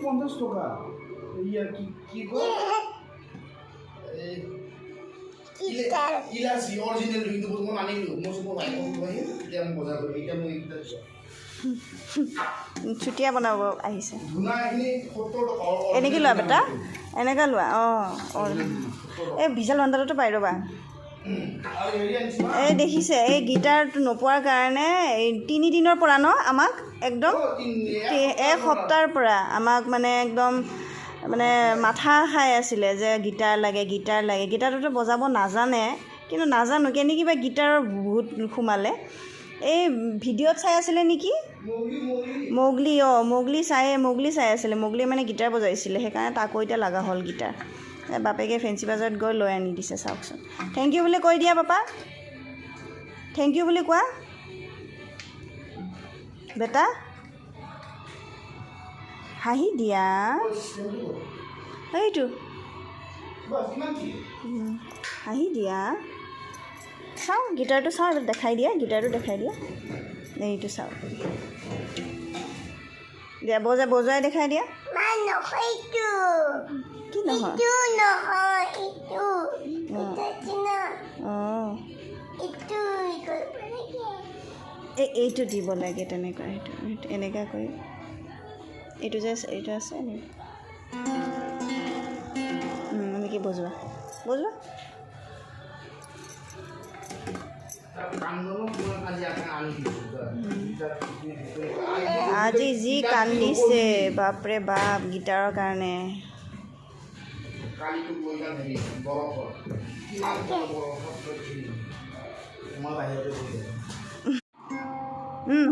50 টাকা ইয়া কি গো ইলাচি অৰিজিনাল কিন্তু মই আনিলো মই সব বাইক লৈ এতিয়া মই বজাৰ কৰি এতিয়া মই এটা চুটিয়া বনাব আহিছে ধুনা এখিনি 70 টাকা এনেকি লোৱা বেটা এনেকা লোৱা এই বিশাল ভাণ্ডাৰতো পাই ৰ'বা এই দেখিছে এই গিটাৰটো নোপোৱাৰ কাৰণে 3 দিনৰ পৰা ন আমাক একদম এক সপ্তাহৰ পৰা আমাক মানে একদম মানে মাথা খাই আছিলে যে গিটাৰ লাগে গিটাৰটোতো বজাব নাজানে কিন্তু নাজানো কেনে কিবা গিটাৰৰ বহুত সোমালে এই ভিডিঅ'ত চাই আছিলে নেকি মোগলি চাই আছিলে মোগলি মানে গিটাৰ বজাইছিলে সেইকাৰণে তাকো এতিয়া লগা হ'ল গিটাৰ বাপেকে ফেঞ্চি বাজাৰত গৈ লৈ আনি দিছে চাওকচোন থেংক ইউ বুলি কৈ দিয়া পাপা থেংক ইউ বুলি কোৱা বেটা হাঁহি দিয়া এইটো হাঁহি দিয়া চাওঁ গিটাৰটো চাওঁ দেখাই দিয়া এইটো চাওঁ দিয়া বজাই দেখাই দিয়া কি নহয় এইটো দিব লাগে তেনেকুৱা সেইটো এনেকুৱা কৰি এইটো যে এইটো আছে এনেকৈ বজোৱা আজি যি কান্দিছে বাপৰে বাপ গিটাৰৰ কাৰণে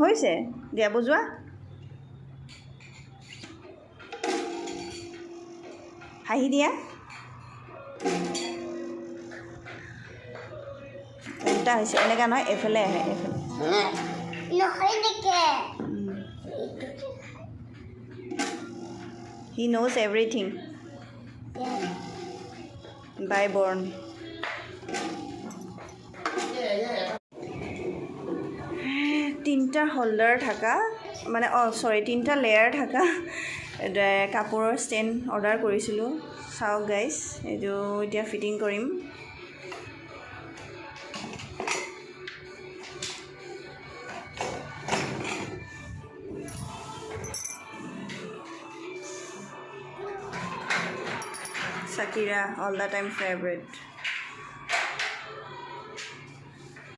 হৈছে দিয়া বজোৱা হাঁহি দিয়া উল্টা হৈছে এনেকুৱা নহয় এইফালে আহে হি knows everything by born তিনিটা হোল্ডাৰ থকা মানে তিনিটা লেয়াৰ থকা কাপোৰৰ ষ্টেণ্ড অৰ্ডাৰ কৰিছিলোঁ চাওক গাইজ এইটো এতিয়া ফিটিং কৰিম Shakira all the time favorite